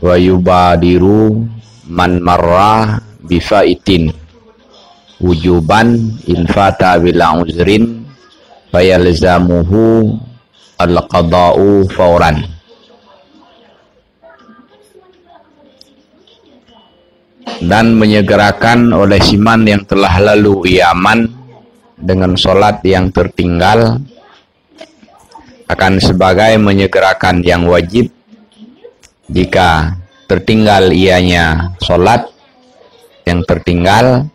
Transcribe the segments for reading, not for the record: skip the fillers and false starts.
wa yubadiru man marra bifaitin wujuban in fata bila uzrin fayalzamuhu al-qada'u fauran. Dan menyegerakan oleh siman yang telah lalu iaman dengan sholat yang tertinggal akan sebagai menyegerakan yang wajib jika tertinggal ianya sholat yang tertinggal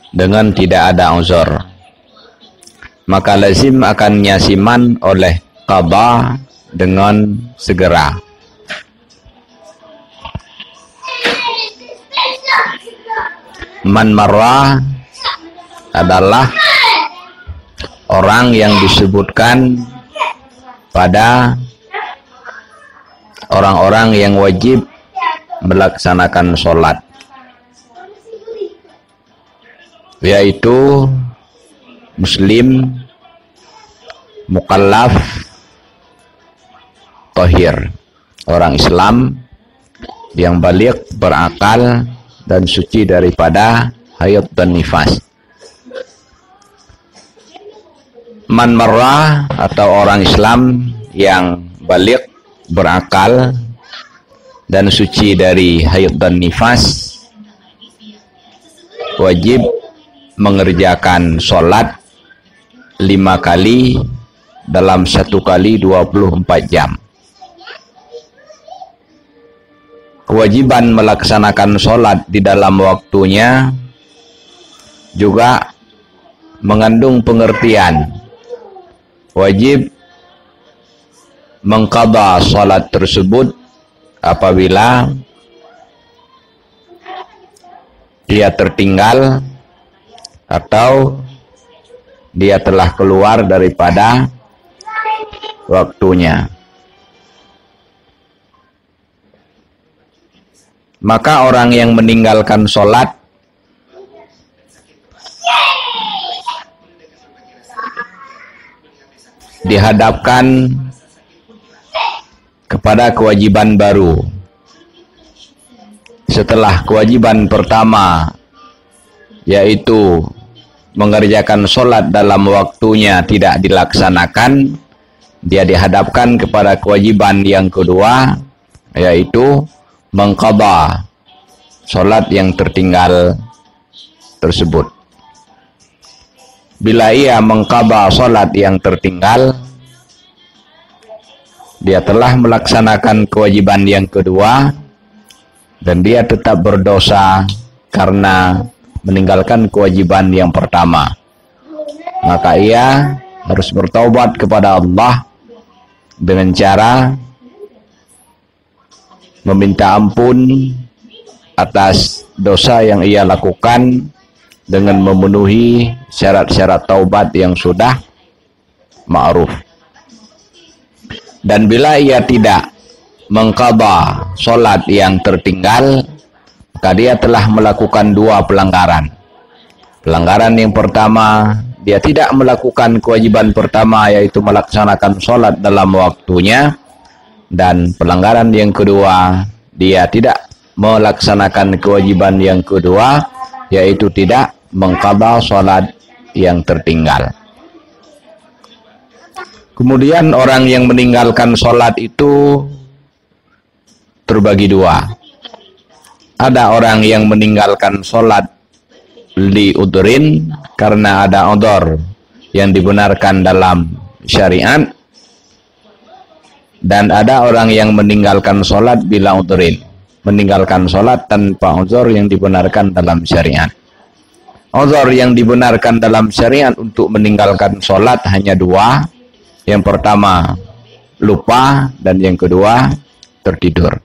dengan tidak ada uzur, maka lazim akan nyasiman oleh qada dengan segera. Man marra adalah orang yang disebutkan pada orang-orang yang wajib melaksanakan sholat, yaitu muslim, mukallaf, tahir, orang Islam yang baligh, berakal, dan suci daripada haid dan nifas. Man marra atau orang Islam yang baligh, berakal, dan suci dari haid dan nifas wajib mengerjakan sholat 5 kali dalam 1 kali 24 jam. Kewajiban melaksanakan sholat di dalam waktunya juga mengandung pengertian wajib mengqadha sholat tersebut apabila dia tertinggal atau dia telah keluar daripada waktunya. Maka orang yang meninggalkan sholat dihadapkan kepada kewajiban baru. Setelah kewajiban pertama, yaitu mengerjakan sholat dalam waktunya tidak dilaksanakan, dia dihadapkan kepada kewajiban yang kedua, yaitu mengqadha sholat yang tertinggal tersebut. Bila ia mengqadha sholat yang tertinggal, dia telah melaksanakan kewajiban yang kedua dan dia tetap berdosa karena meninggalkan kewajiban yang pertama. Maka ia harus bertaubat kepada Allah dengan cara meminta ampun atas dosa yang ia lakukan dengan memenuhi syarat-syarat taubat yang sudah ma'ruf. Dan bila ia tidak mengqadha sholat yang tertinggal, maka dia telah melakukan 2 pelanggaran. Pelanggaran yang pertama, dia tidak melakukan kewajiban pertama, yaitu melaksanakan sholat dalam waktunya. Dan pelanggaran yang kedua, dia tidak melaksanakan kewajiban yang kedua, yaitu tidak mengqadha sholat yang tertinggal. Kemudian orang yang meninggalkan sholat itu terbagi 2. Ada orang yang meninggalkan sholat li udhrin karena ada udhur yang dibenarkan dalam syariat, dan ada orang yang meninggalkan sholat bila udhrin, meninggalkan sholat tanpa udhur yang dibenarkan dalam syariat. Udhur yang dibenarkan dalam syariat untuk meninggalkan sholat hanya 2. Yang pertama lupa, dan yang kedua tertidur.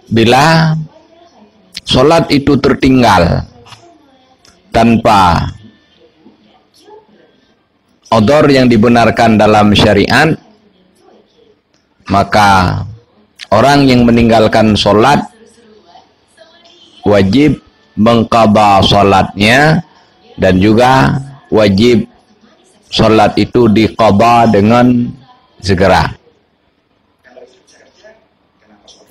Bila sholat itu tertinggal tanpa udhur yang dibenarkan dalam syariat, maka orang yang meninggalkan sholat wajib mengqadha sholatnya, dan juga wajib sholat itu diqadha dengan segera.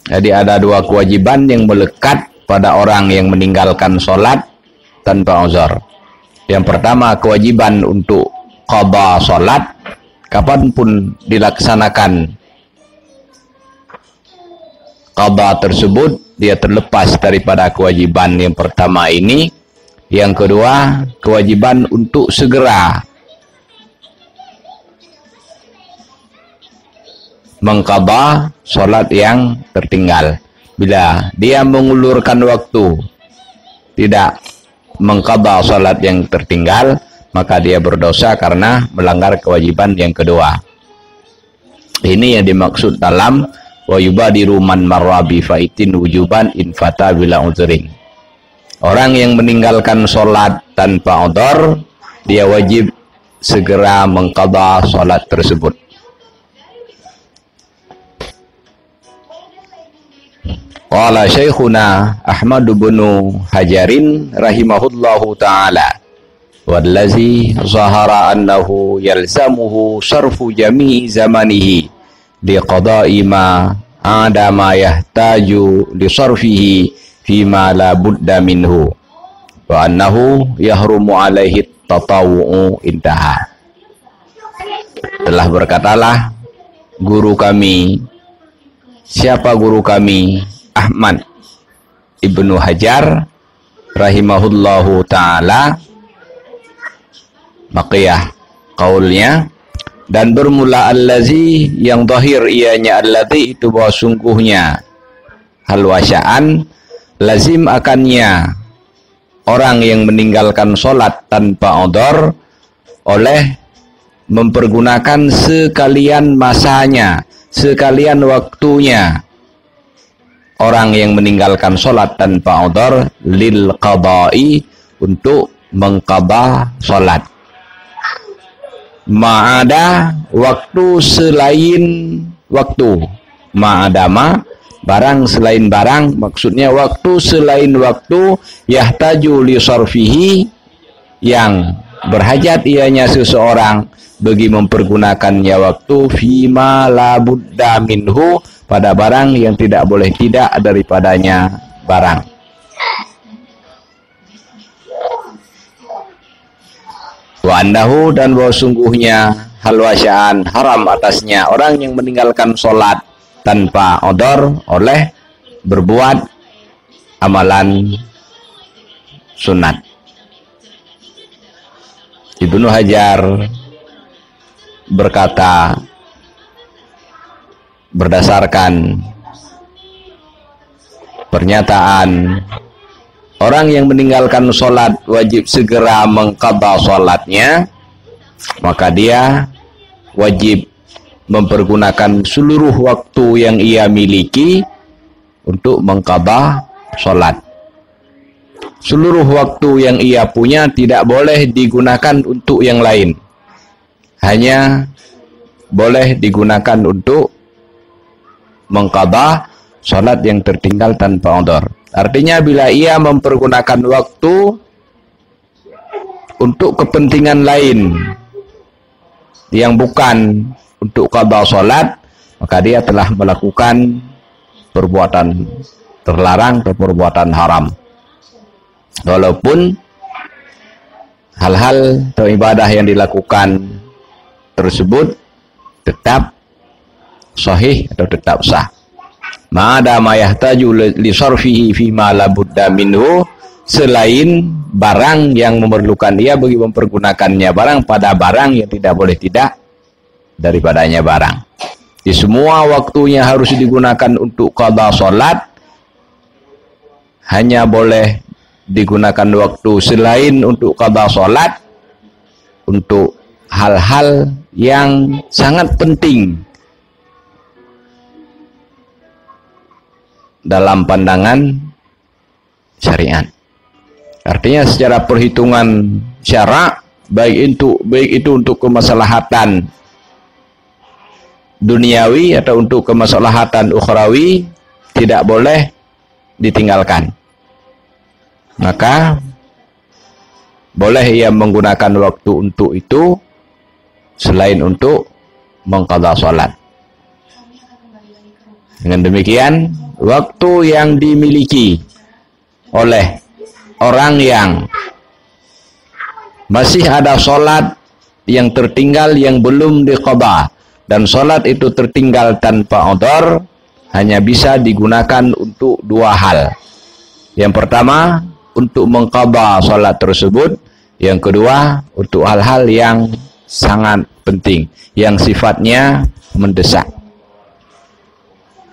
Jadi ada dua kewajiban yang melekat pada orang yang meninggalkan sholat tanpa uzur. Yang pertama, kewajiban untuk qada sholat kapanpun dilaksanakan qada tersebut, dia terlepas daripada kewajiban yang pertama ini. Yang kedua, kewajiban untuk segera mengqada sholat yang tertinggal. Bila dia mengulurkan waktu, tidak mengqada sholat yang tertinggal, maka dia berdosa karena melanggar kewajiban yang kedua. Ini yang dimaksud dalam wa yubadiru man marra bi faitin wujuban in fata bila uzrin. Orang yang meninggalkan sholat tanpa udhur, dia wajib segera mengqada sholat tersebut. Qala Syekhuna Ahmad bin Hajarin rahimahullahu ta'ala, wallazi zahara annahu yalzamuhu sarfu jami'i zamanihi liqada'i ma adama yahtaju li sarfihi fima la budda minhu wa annahu yahrumu alaihi tatawu'u intaha. Telah berkatalah guru kami, siapa guru kami? Ahmad Ibnu Hajar rahimahullahu ta'ala, maqiyah qaulnya, dan bermula allazi, yang zahir ianya allazi itu bahwa sungguhnya, hal wasya'an lazim akannya orang yang meninggalkan sholat tanpa udhur oleh mempergunakan sekalian masanya, sekalian waktunya. Orang yang meninggalkan sholat tanpa udhur lil qada'i, untuk mengqada sholat. Ma'ada, waktu selain waktu. Ma'adama, barang selain barang, maksudnya waktu selain waktu. Yahtaju li sarfihi, yang berhajat ianya seseorang bagi mempergunakannya waktu. Fima la budda minhu, pada barang yang tidak boleh tidak daripadanya barang. Wa annahu, dan bahwa sungguhnya hal wasya'an haram atasnya orang yang meninggalkan sholat tanpa udhur oleh berbuat amalan sunat. Ibnu Hajar berkata, berdasarkan pernyataan orang yang meninggalkan sholat wajib segera mengqada sholatnya, maka dia wajib mempergunakan seluruh waktu yang ia miliki untuk mengqada sholat. Seluruh waktu yang ia punya tidak boleh digunakan untuk yang lain, hanya boleh digunakan untuk mengqada sholat yang tertinggal tanpa udhur. Artinya bila ia mempergunakan waktu untuk kepentingan lain yang bukan untuk qada sholat, maka dia telah melakukan perbuatan terlarang atau perbuatan haram. Walaupun hal-hal atau ibadah yang dilakukan tersebut tetap sahih atau tetap sah. Ma'ada ma yahtaju li sarfihi fi ma la budda minhu, selain barang yang memerlukan dia bagi mempergunakannya barang pada barang yang tidak boleh tidak daripadanya barang. Di semua waktunya harus digunakan untuk qada salat, hanya boleh digunakan waktu selain untuk qada salat untuk hal-hal yang sangat penting dalam pandangan syariat. Artinya secara perhitungan syarak, baik itu untuk kemaslahatan duniawi atau untuk kemaslahatan ukhrawi, tidak boleh ditinggalkan. Maka boleh ia menggunakan waktu untuk itu selain untuk mengqadha salat. Dengan demikian waktu yang dimiliki oleh orang yang masih ada sholat yang tertinggal yang belum diqadha, dan sholat itu tertinggal tanpa udhur, hanya bisa digunakan untuk dua hal. Yang pertama, untuk mengqadha sholat tersebut. Yang kedua, untuk hal-hal yang sangat penting, yang sifatnya mendesak.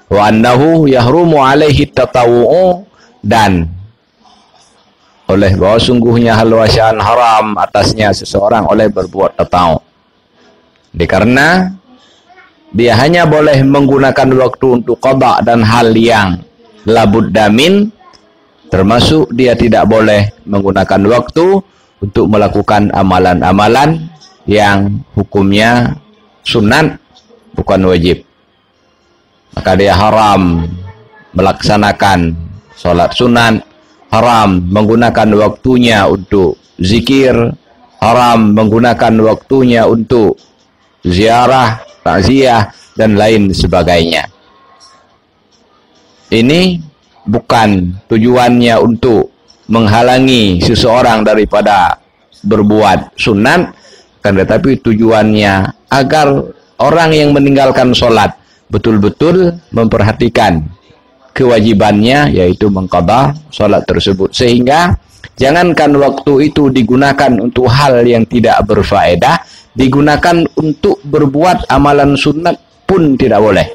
Wa annahu yahrumu alaihi tatawu'u, dan oleh bahwa sungguhnya halwasyan haram atasnya seseorang oleh berbuat tatawu. Karena dia hanya boleh menggunakan waktu untuk qada dan hal yang labuddamin, termasuk dia tidak boleh menggunakan waktu untuk melakukan amalan-amalan yang hukumnya sunat bukan wajib. Maka dia haram melaksanakan sholat sunat, haram menggunakan waktunya untuk zikir, haram menggunakan waktunya untuk ziarah, takziah, dan lain sebagainya. Ini bukan tujuannya untuk menghalangi seseorang daripada berbuat sunat, kan, tetapi tujuannya agar orang yang meninggalkan sholat betul-betul memperhatikan kewajibannya, yaitu mengqadha sholat tersebut, sehingga jangankan waktu itu digunakan untuk hal yang tidak berfaedah, digunakan untuk berbuat amalan sunat pun tidak boleh.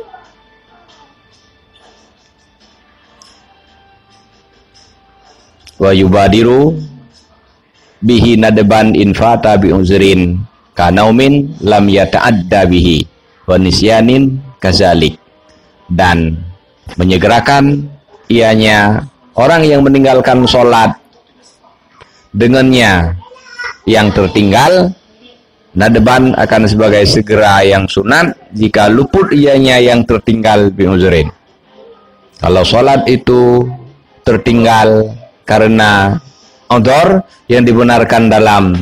Wa yubadiru bihi nadban infata bi uzrin kanaumin lam yata'adda bihi wa nisyanin kazalik, dan menyegerakan ianya orang yang meninggalkan sholat dengannya yang tertinggal. Nadban akan sebagai segera yang sunat jika luput ianya yang tertinggal bi uzrin. Kalau sholat itu tertinggal karena udhur yang dibenarkan dalam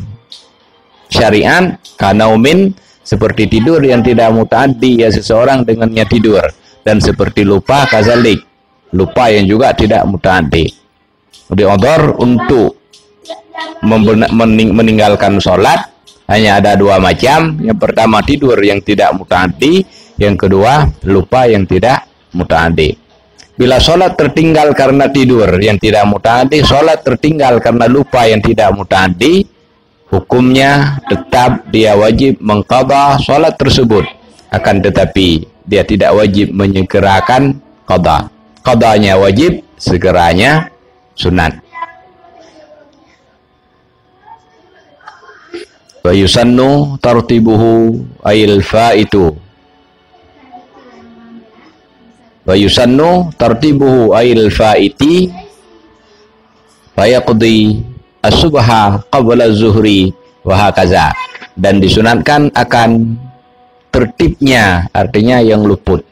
syariat, kanaumin, seperti tidur yang tidak mutaaddi, ya seseorang dengannya tidur, dan seperti lupa kazalik, lupa yang juga tidak mutaaddi. Jadi udhur untuk meninggalkan sholat hanya ada dua macam. Yang pertama tidur yang tidak mutaaddi, yang kedua lupa yang tidak mutaaddi. Bila sholat tertinggal karena tidur yang tidak mutaaddi, sholat tertinggal karena lupa yang tidak mutaaddi, hukumnya tetap dia wajib mengqadha sholat tersebut. Akan tetapi dia tidak wajib menyegerakan qadha. Qadhanya wajib, segeranya sunat. Wa yusannu tartibuhu ayil fa'itu. Wa yusannu tartibuhu ayil fa'iti fayaqdi as-subha qabla az-zuhri wa hakaza. Dan disunatkan akan tertibnya, artinya yang luput.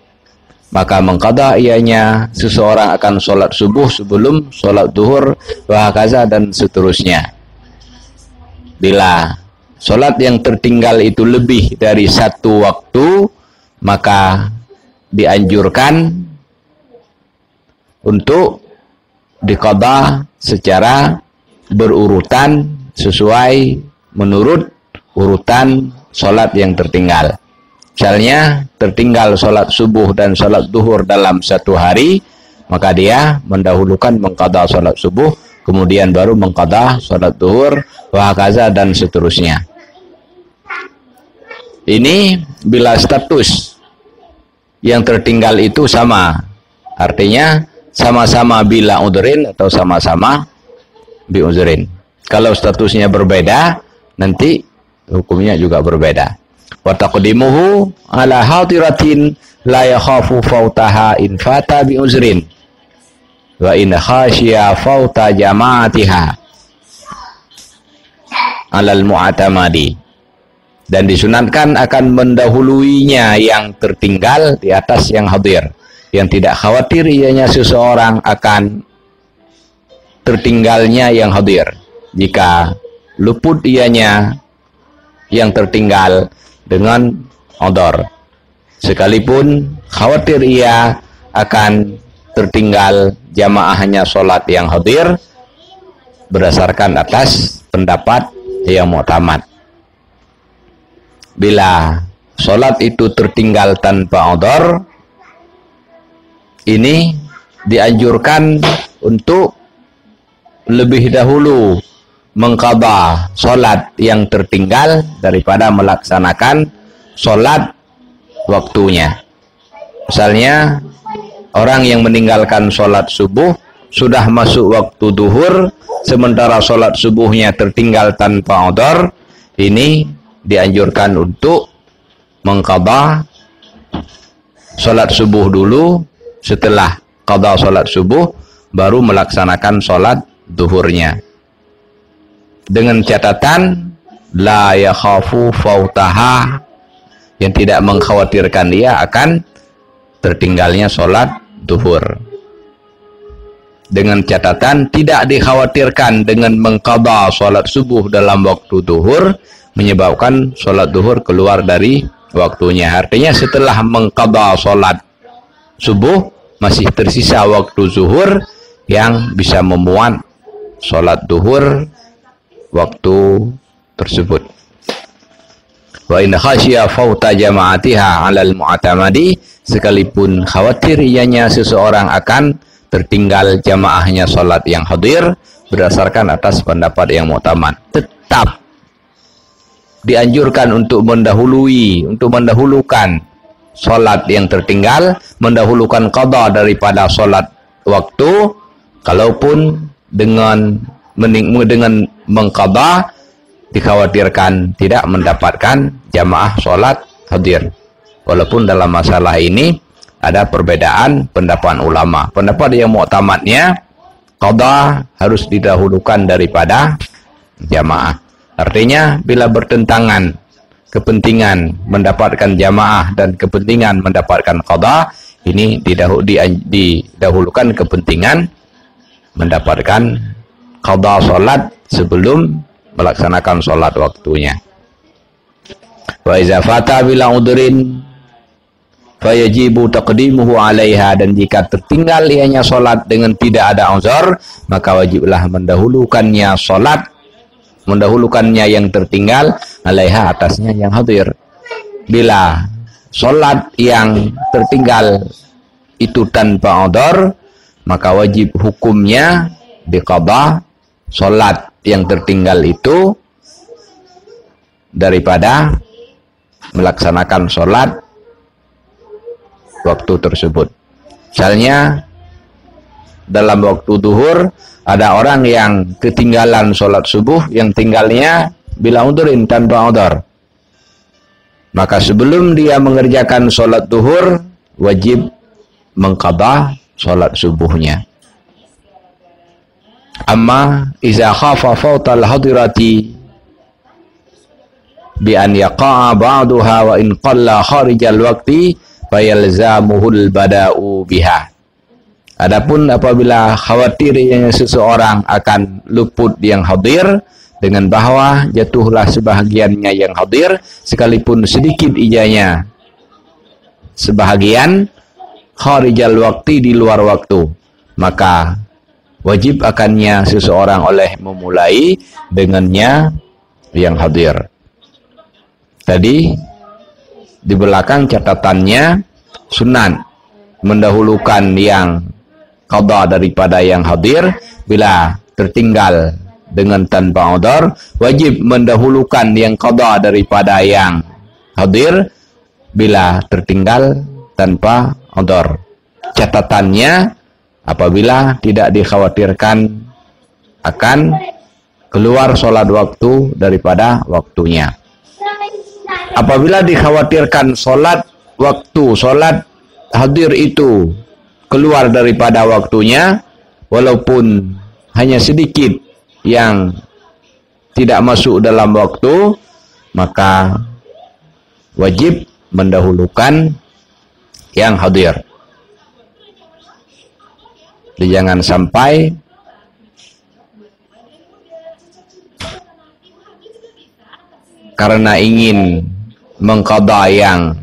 Maka mengqadha ianya seseorang akan sholat subuh sebelum sholat duhur wa hakaza, dan seterusnya. Bila sholat yang tertinggal itu lebih dari satu waktu, maka dianjurkan untuk diqadha secara berurutan sesuai menurut urutan sholat yang tertinggal. Misalnya tertinggal sholat subuh dan sholat duhur dalam satu hari, maka dia mendahulukan mengqadha sholat subuh, kemudian baru mengqadha sholat duhur, wa hakaza, dan seterusnya. Ini bila status yang tertinggal itu sama, artinya sama-sama bila udhrin atau sama-sama bi udhrin. Kalau statusnya berbeda, nanti hukumnya juga berbeda. Wa taqdimuhu ala hadiratin la yakhafu fautaha in fata bi udhrin wa in khashiya fauta jama'atiha alal mu'tamadi. Dan disunatkan akan mendahuluinya yang tertinggal di atas yang hadir, yang tidak khawatir ianya seseorang akan tertinggalnya yang hadir. Jika luput ianya yang tertinggal dengan udhur, sekalipun khawatir ia akan tertinggal jamaahnya sholat yang hadir berdasarkan atas pendapat yang mu'tamad. Bila sholat itu tertinggal tanpa udhur, ini dianjurkan untuk lebih dahulu mengqadha sholat yang tertinggal daripada melaksanakan sholat waktunya. Misalnya orang yang meninggalkan sholat subuh sudah masuk waktu duhur, sementara sholat subuhnya tertinggal tanpa udhur, ini dianjurkan untuk mengqadha sholat subuh dulu. Setelah qadha sholat subuh baru melaksanakan sholat duhurnya, dengan catatan la yakhafu fautaha, yang tidak mengkhawatirkan dia akan tertinggalnya sholat duhur. Dengan catatan tidak dikhawatirkan dengan mengqadha sholat subuh dalam waktu duhur menyebabkan sholat duhur keluar dari waktunya. Artinya setelah mengqadha sholat subuh masih tersisa waktu zuhur yang bisa memuat sholat duhur waktu tersebut. Wa in khasyiya fauta jama'atiha 'alal mu'tamadi, sekalipun khawatir ianya seseorang akan tertinggal jamaahnya sholat yang hadir berdasarkan atas pendapat yang mu'tamad, tetap dianjurkan untuk mendahulukan sholat yang tertinggal, mendahulukan qadha daripada sholat waktu, kalaupun dengan mengqadha dikhawatirkan tidak mendapatkan jamaah sholat hadir. Walaupun dalam masalah ini ada perbedaan pendapat ulama. Pendapat yang mu'tamadnya qadha harus didahulukan daripada jamaah. Artinya bila bertentangan kepentingan mendapatkan jamaah dan kepentingan mendapatkan qadha, ini didahulukan kepentingan mendapatkan qadha sholat sebelum melaksanakan sholat waktunya. Wa iza fata bila udhrin fayajibu taqdimuhu 'alaiha, dan jika tertinggal ianya sholat dengan tidak ada uzur, maka wajiblah mendahulukannya yang tertinggal 'alaiha, atasnya yang hadir. Bila sholat yang tertinggal itu tanpa udhur, maka wajib hukumnya diqadha sholat yang tertinggal itu daripada melaksanakan sholat waktu tersebut. Misalnya dalam waktu duhur ada orang yang ketinggalan sholat subuh yang tinggalnya bila udhurin tanpa udhur, maka sebelum dia mengerjakan sholat duhur wajib mengqadha sholat subuhnya. Amma iza khafa fautal hadirati bi an yaqa'a ba'daha wa in qalla kharijal waqti fayalzamuhul bada'u biha. Adapun apabila khawatir yang seseorang akan luput yang hadir dengan bahwa jatuhlah sebahagiannya yang hadir, sekalipun sedikit ijanya sebahagian kharijal waqti, di luar waktu, maka wajib akannya seseorang oleh memulai dengannya yang hadir. Tadi di belakang catatannya sunat mendahulukan yang qadha daripada yang hadir. Bila tertinggal dengan tanpa udhur, wajib mendahulukan yang qadha daripada yang hadir bila tertinggal tanpa udhur. Catatannya apabila tidak dikhawatirkan akan keluar sholat waktu daripada waktunya. Apabila dikhawatirkan sholat hadir itu keluar daripada waktunya, walaupun hanya sedikit yang tidak masuk dalam waktu, maka wajib mendahulukan yang hadir. Jangan sampai karena ingin mengqadha yang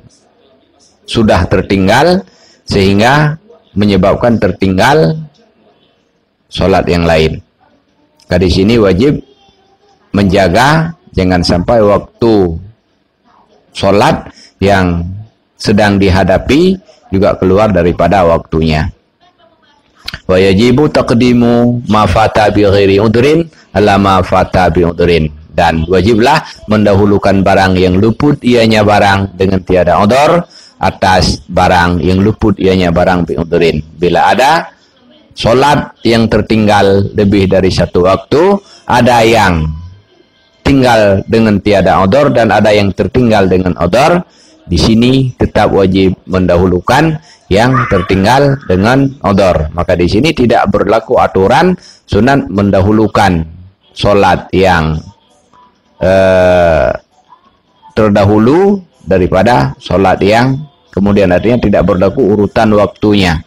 sudah tertinggal sehingga menyebabkan tertinggal sholat yang lain. Di sini wajib menjaga jangan sampai waktu sholat yang sedang dihadapi juga keluar daripada waktunya. Wa yajibu taqdimu ma fata bi ghairi udhrin ala ma fata bi udhrin, dan wajiblah mendahulukan barang yang luput ianya barang dengan tiada udhur atas barang yang luput ianya barang bi udhrin. Bila ada sholat yang tertinggal lebih dari satu waktu, ada yang tinggal dengan tiada udhur dan ada yang tertinggal dengan udhur, di sini tetap wajib mendahulukan yang tertinggal dengan udhur. Maka di sini tidak berlaku aturan sunat mendahulukan sholat yang terdahulu daripada sholat yang kemudian, artinya tidak berlaku urutan waktunya.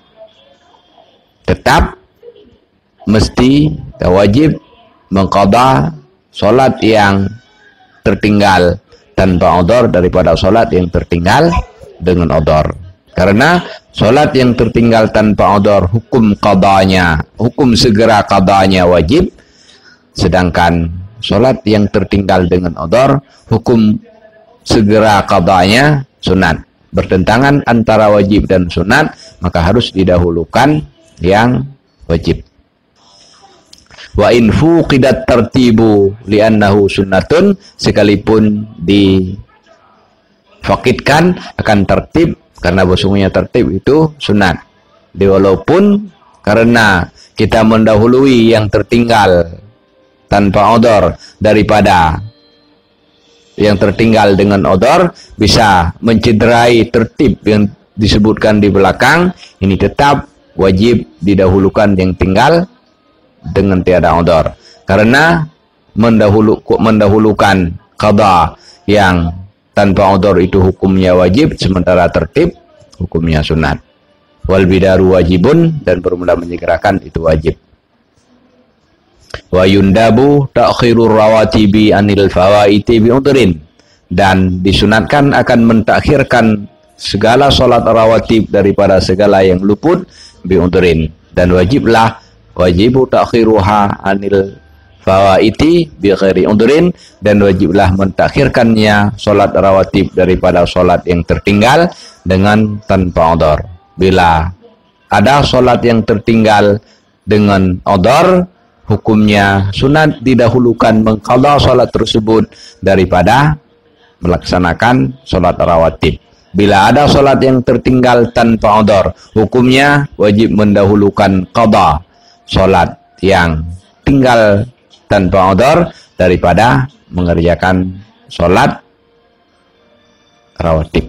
Tetap mesti wajib mengqadha sholat yang tertinggal tanpa udhur daripada sholat yang tertinggal dengan udhur. Karena sholat yang tertinggal tanpa udhur hukum qadanya, hukum segera qadanya wajib, sedangkan sholat yang tertinggal dengan udhur hukum segera qadanya sunat. Bertentangan antara wajib dan sunat, maka harus didahulukan yang wajib. Wa in fuqidat tartibu li'annahu sunnatun, sekalipun difakitkan akan tertib karena sesungguhnya tertib itu sunat. Walaupun karena kita mendahului yang tertinggal tanpa udhur daripada yang tertinggal dengan udhur, bisa mencederai tertib yang disebutkan di belakang, ini tetap wajib didahulukan yang tinggal dengan tiada udhur. Karena mendahulukan qadha yang tanpa udhur itu hukumnya wajib, sementara tertib hukumnya sunat. Wal bidaru wajibun, dan bermula menyegerakan itu wajib. Wa yundabu ta'khirur rawatibi anil fawaiti bi udhrin, dan disunatkan akan mentakhirkan segala sholat rawatib daripada segala yang luput bi udhrin, dan wajibu ta'khiruha anil fawaiti bi ghairi udhrin, dan wajiblah mentakhirkannya sholat rawatib daripada sholat yang tertinggal dengan tanpa udhur. Bila ada sholat yang tertinggal dengan udhur, hukumnya sunat didahulukan mengqadha sholat tersebut daripada melaksanakan sholat rawatib. Bila ada sholat yang tertinggal tanpa udhur, hukumnya wajib mendahulukan qadha sholat yang tinggal tanpa udhur daripada mengerjakan sholat rawatib.